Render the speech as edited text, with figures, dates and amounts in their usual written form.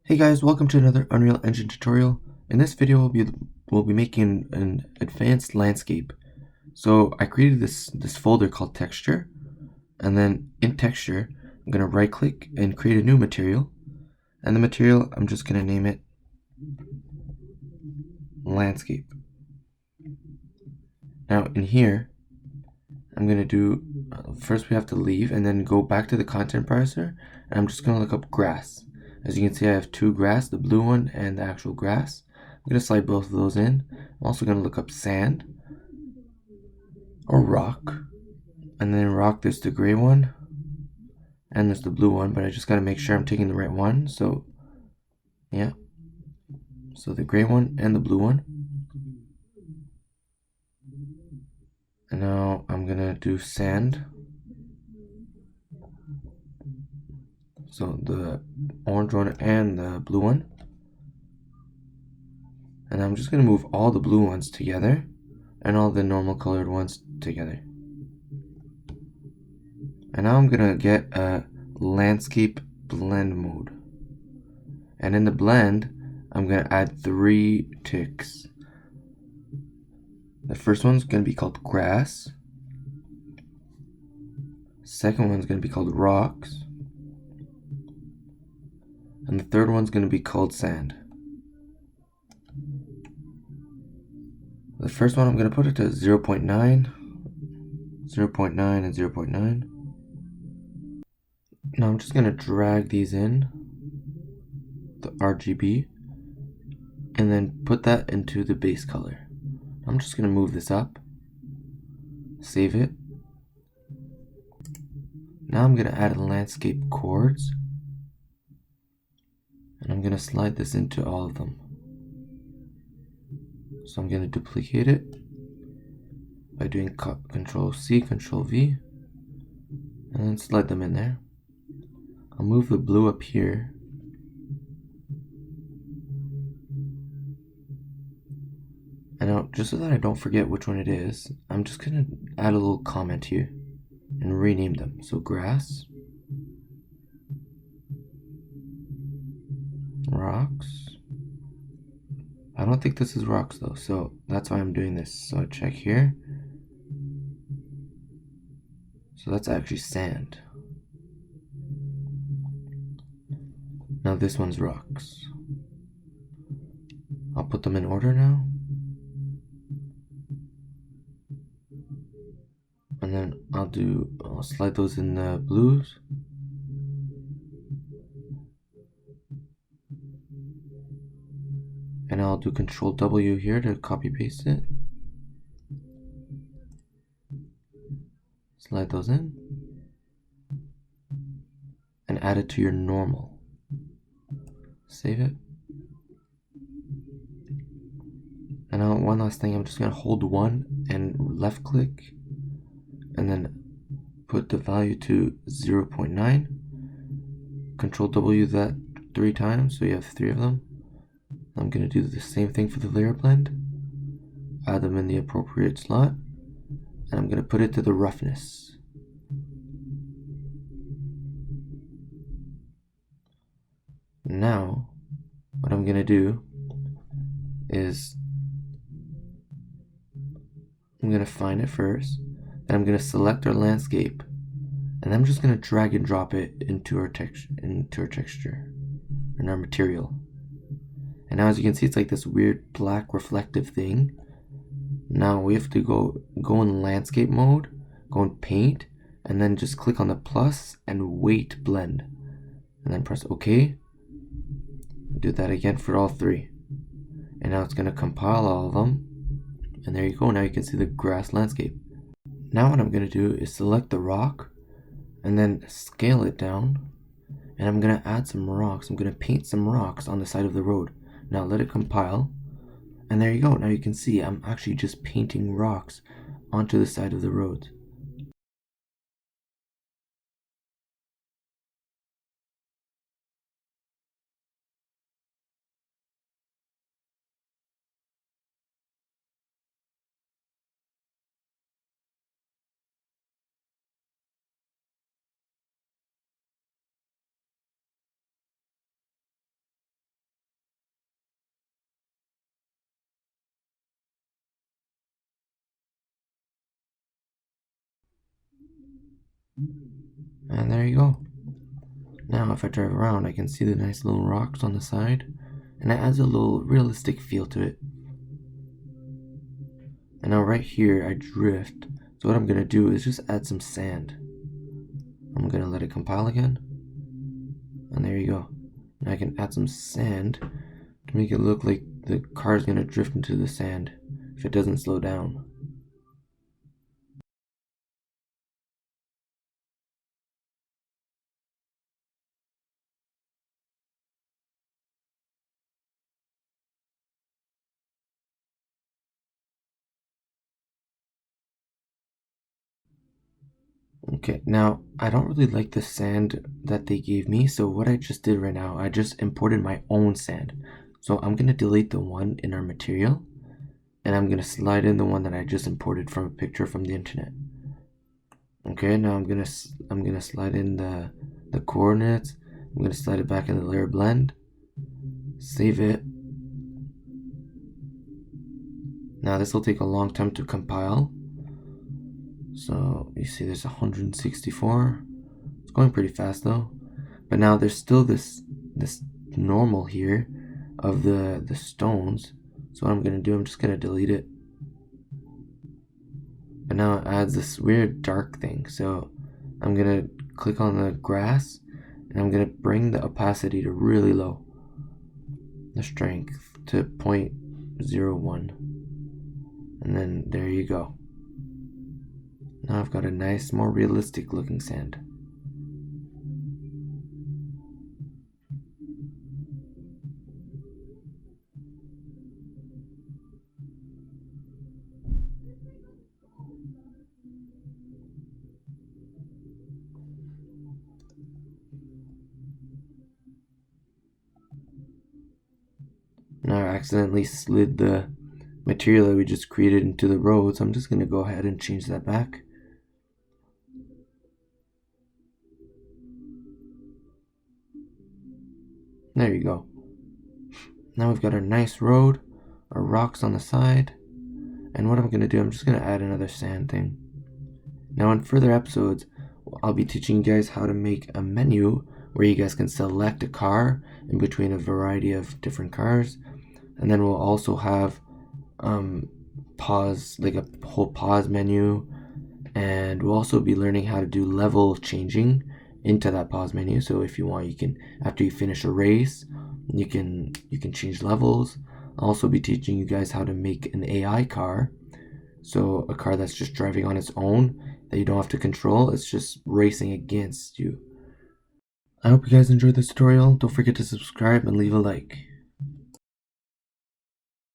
Hey guys, welcome to another Unreal Engine tutorial. In this video, we'll be making an advanced landscape. So I created this folder called texture, and then in texture, I'm gonna right click and create a new material. And the material, I'm just gonna name it landscape. Now in here, I'm gonna do, first we have to leave and then go back to the content browser, and I'm just gonna look up grass. As you can see, I have two grass, the blue one and the actual grass. I'm going to slide both of those in. I'm also going to look up sand or rock. And then in rock, there's the gray one and there's the blue one, but I just got to make sure I'm taking the right one. So, yeah. So the gray one and the blue one. And now I'm going to do sand. So the orange one and the blue one. And I'm just going to move all the blue ones together and all the normal colored ones together. And now I'm going to get a landscape blend mode. And in the blend, I'm going to add 3 ticks. The first one's going to be called grass. Second one's going to be called rocks. And the third one's going to be called sand. The first one I'm going to put it to 0.9, 0.9, and 0.9. Now I'm just going to drag these in, the RGB, and then put that into the base color. I'm just going to move this up, save it. Now I'm going to add Landscape Chords, and I'm going to slide this into all of them. So I'm going to duplicate it by doing Control C, Control V, and then slide them in there. I'll move the blue up here. And now, just so that I don't forget which one it is, I'm just going to add a little comment here and rename them. So grass, rocks. I don't think this is rocks though, so that's why I'm doing this. So check here. So that's actually sand. Now this one's rocks. I'll put them in order now. And then I'll slide those in the blues. And I'll do Control W here to copy paste it. Slide those in. And add it to your normal. Save it. And now one last thing, I'm just going to hold 1 and left click. And then put the value to 0.9. Control W that 3 times, so you have 3 of them. I'm going to do the same thing for the layer blend. Add them in the appropriate slot. And I'm going to put it to the roughness. Now, what I'm going to do is I'm going to find it first. And I'm going to select our landscape. And I'm just going to drag and drop it into our texture, in our material. And now as you can see, it's like this weird black reflective thing. Now we have to go in landscape mode, go in paint, and then just click on the plus and wait blend. And then press OK. Do that again for all 3. And now it's going to compile all of them. And there you go. Now you can see the grass landscape. Now what I'm going to do is select the rock and then scale it down. And I'm going to add some rocks. I'm going to paint some rocks on the side of the road. Now let it compile. And there you go. Now you can see I'm actually just painting rocks onto the side of the road. And there you go. Now if I drive around, I can see the nice little rocks on the side, and it adds a little realistic feel to it. And now right here I drift, so what I'm going to do is just add some sand. I'm going to let it compile again, and there you go. Now I can add some sand to make it look like the car is going to drift into the sand if it doesn't slow down. Okay, now I don't really like the sand that they gave me, so what I just did right now, I just imported my own sand. So I'm going to delete the one in our material, and I'm going to slide in the one that I just imported from a picture from the internet. Okay, now I'm gonna slide in the coordinates. I'm gonna slide it back in the layer blend, save it. Now this will take a long time to compile. So you see there's 164. It's going pretty fast though. But now there's still this normal here of the stones. So what I'm gonna do, I'm just gonna delete it. But now it adds this weird dark thing. So I'm gonna click on the grass, and I'm gonna bring the opacity to really low, the strength to 0.01, and then there you go. Now I've got a nice, more realistic looking sand. Now I accidentally slid the material that we just created into the road, so I'm just going to go ahead and change that back. There you go. Now we've got our nice road, our rocks on the side, and what I'm going to do, I'm just going to add another sand thing. Now in further episodes, I'll be teaching you guys how to make a menu where you guys can select a car in between a variety of different cars, and then we'll also have pause, like a whole pause menu, and we'll also be learning how to do level changing into that pause menu. So if you want, you can, after you finish a race, you can change levels. I'll also be teaching you guys how to make an AI car, so a car that's just driving on its own, that you don't have to control, it's just racing against you. I hope you guys enjoyed this tutorial. Don't forget to subscribe and leave a like.